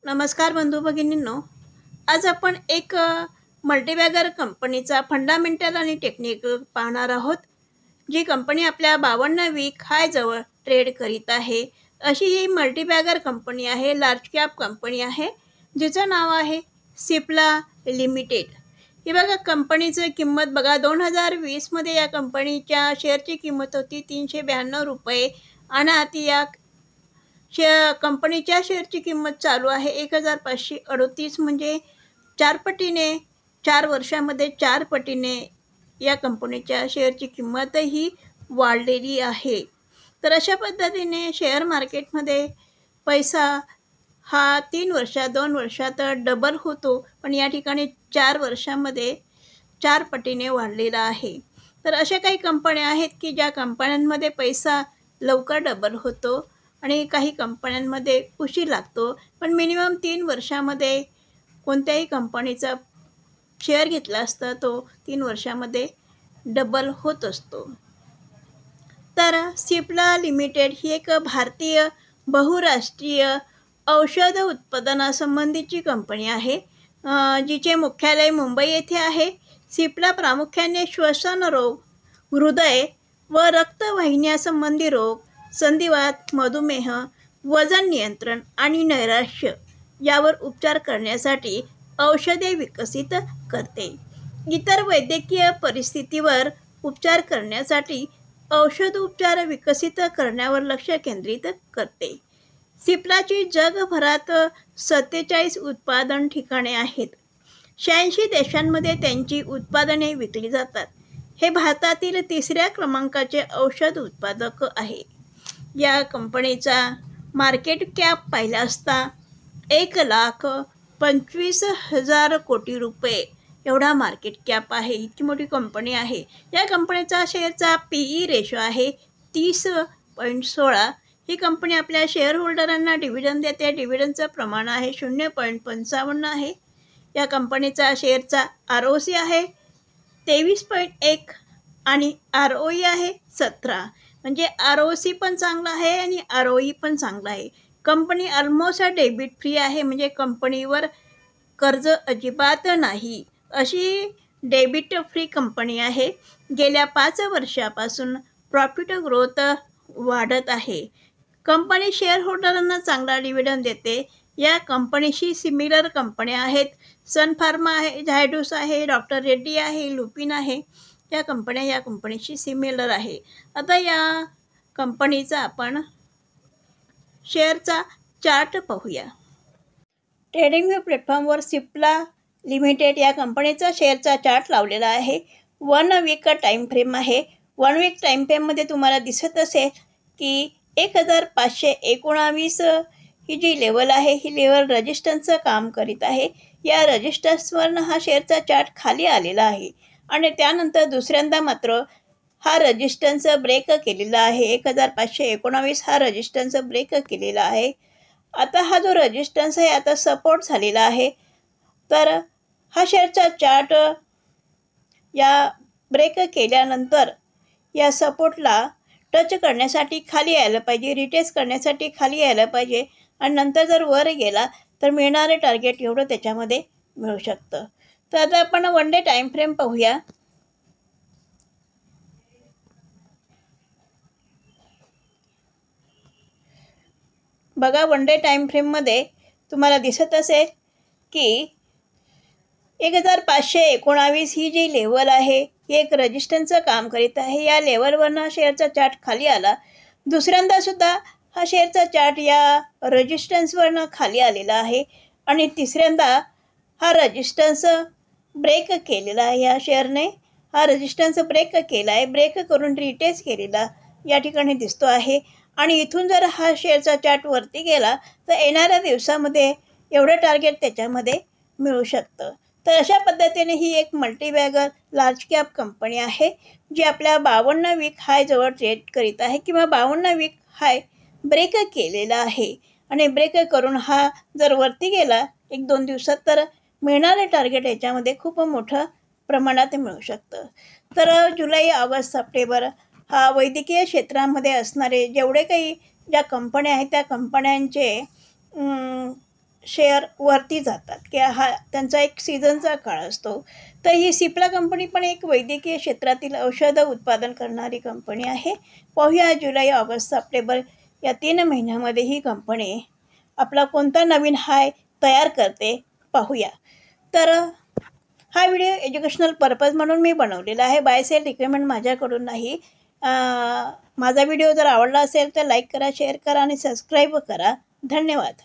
नमस्कार बंधू भगिनींनो, आज आपण एक मल्टीबॅगर कंपनीचा फंडामेंटल आणि टेक्निकल पाहणार आहोत। जी कंपनी आपल्या 52 वीक हाय जवळ ट्रेड करीत आहे अशी ही मल्टीबॅगर कंपनी आहे। लार्ज कॅप कंपनी आहे जिचं नाव आहे सिप्ला लिमिटेड। ही बघा कंपनीची किंमत बघा 2020 मध्ये या कंपनीच्या शेअरची किंमत होती 392 रुपये आणि आता या कंपनीच्या शेअरची किंमत चालू आहे 1538, म्हणजे 4 पटीने 4 वर्षामध्ये 4 पटीने या कंपनीच्या शेअरची किंमत ही वाढलेली आहे। तर अशा पद्धतीने शेअर मार्केटमध्ये पैसा हा 3 वर्षात 2 वर्षात डबल होतो, पण या ठिकाणी 4 वर्षामध्ये 4 पटीने वाढलेला आहे। तर अशा काही कंपन्या आहेत की ज्या कंपन्यांमध्ये पैसा लवकर डबल होतो आणि काही कंपन्यांमध्ये उशीर लागतो, पण मिनिमम 3 वर्षामध्ये कोणत्याही कंपनीचा शेअर घेतला असता तो 3 वर्षामध्ये डबल होत असतो। तर सिप्ला लिमिटेड ही एक भारतीय बहुराष्ट्रीय औषध उत्पादनासंबंधीची कंपनी आहे, जिचे मुख्यालय मुंबई येथे आहे। सिप्ला प्रामुख्याने श्वसन रोग, हृदय व रक्तवाहिन्यासंबंधी रोग, संधिवात, मधुमेह, वजन नियंत्रण आणि नैराश्य यावर उपचार करण्यासाठी औषधे विकसित करते। इतर वैद्यकीय परिस्थितीवर उपचार करण्यासाठी औषधोपचार विकसित करण्यावर लक्ष केंद्रित करते। सिप्लाची जगभरात 47 उत्पादन ठिकाणे आहेत। 86 देशांमध्ये त्यांची उत्पादने विकली जातात। हे भारतातील 3ऱ्या क्रमांकाचे औषध उत्पादक आहे। या कंपनीचा मार्केट कॅप पाहिला असता 1,25,000 कोटी रुपये एवढा मार्केट कॅप आहे। इतकी मोठी कंपनी आहे। या कंपनीचा शेअरचा PE रेशो आहे 30.16। ही कंपनी आपल्या शेअर होल्डरांना डिव्हिडंड देते। डिव्हिडंडचं प्रमाण आहे 0.55 आहे। या कंपनीचा शेअरचा ROC आहे 23.1 आणि ROE आहे 17, म्हणजे ROC पण चांगला आहे आणि ROE पण चांगला आहे। कंपनी ऑलमोस्ट डेबिट फ्री आहे, म्हणजे कंपनीवर कर्ज अजिबात नाही अशी डेबिट फ्री कंपनी आहे। गेल्या 5 वर्षापासून प्रॉफिट ग्रोथ वाढत आहे। कंपनी शेअर होल्डरांना चांगला डिव्हिडंड देते। या कंपनीशी सिमिलर कंपन्या आहेत, सन फार्मा आहे, झायडस आहे, डॉक्टर रेड्डी आहे, लुपिन आहे। या कंपनीशी सिमिलर आहे। आता या कंपनीचा आपण शेअरचा चार्ट पाहूया। ट्रेडिंग व्यू प्लॅटफॉर्मवर सिप्ला लिमिटेड या कंपनीचा शेअरचा चार्ट लावलेला आहे। 1 वीक टाइम फ्रेम आहे। 1 वीक टाइम फ्रेममध्ये तुम्हाला दिसत असेल की 1519 ही जी लेवल आहे ही लेवल रेजिस्टन्सचं काम करीत आहे। या रेजिस्टन्सवरनं हा शेअरचा चार्ट खाली आलेला आहे आणि त्यानंतर दुसऱ्यांदा मात्र हा रेजिस्टन्स ब्रेक केलेला आहे। 1519 हा रेजिस्टन्स ब्रेक केलेला आहे। आता हा जो रेजिस्टन्स आहे आता सपोर्ट झालेला आहे। तर हा शेअरचा चार्ट या ब्रेक केल्यानंतर या सपोर्टला टच करण्यासाठी खाली यायला पाहिजे, रिटेस्ट करण्यासाठी खाली यायला पाहिजे आणि नंतर जर वर गेला तर मिळणारे टार्गेट एवढं त्याच्यामध्ये मिळू शकतं। तर आता आपण 1 डे टाइम फ्रेम पाहूया। बघा 1 डे टाइम फ्रेममध्ये तुम्हाला दिसत असेल की 1519 ही जी लेवल आहे ही एक रेजिस्टन्सचं काम करीत आहे। या लेवलवरनं शेअरचा चार्ट खाली आला। दुसऱ्यांदा सुद्धा हा शेअरचा चार्ट या रेजिस्टन्सवरनं खाली आलेला आहे आणि तिसऱ्यांदा हा रेजिस्टन्स ब्रेक केलेला आहे। या शेअरने हा रेजिस्टन्स ब्रेक केला आहे, ब्रेक करून रिटेस्ट केलेला या ठिकाणी दिसतो आहे आणि इथून जर हा शेअरचा चार्ट वरती गेला तर येणाऱ्या दिवसामध्ये एवढं टार्गेट त्याच्यामध्ये मिळू शकतं। तर अशा पद्धतीने ही एक मल्टीबॅगर लार्ज कॅप कंपनी आहे जी आपल्या 52 वीक हाय जवळ ट्रेड करीत आहे किंवा 52 वीक हाय ब्रेक केलेला आहे आणि ब्रेक करून हा जर वरती गेला 1-2 दिवसात तर मिळणारे टार्गेट याच्यामध्ये खूप मोठं प्रमाणात मिळू शकतं। तर जुलै, ऑगस्ट, सप्टेंबर हा वैद्यकीय क्षेत्रामध्ये असणारे जेवढे काही ज्या कंपन्या आहेत त्या कंपन्यांचे शेअर वरती जातात की हा त्यांचा एक सीझनचा काळ असतो. तर ही सिप्ला कंपनी पण एक वैद्यकीय क्षेत्रातील औषधं उत्पादन करणारी कंपनी आहे. पाहूया जुलै, ऑगस्ट, सप्टेंबर या 3 महिन्यामध्ये ही कंपनी आपला कोणता नवीन हाय तयार करते पाहूया. तर हा व्हिडिओ एज्युकेशनल पर्पज म्हणून मी बनवलेला आहे. बाय सेल रिकमेंड माझ्याकडून नाही. माझा व्हिडिओ जर आवडला असेल तर लाईक करा, शेअर करा आणि सबस्क्राईब करा. धन्यवाद.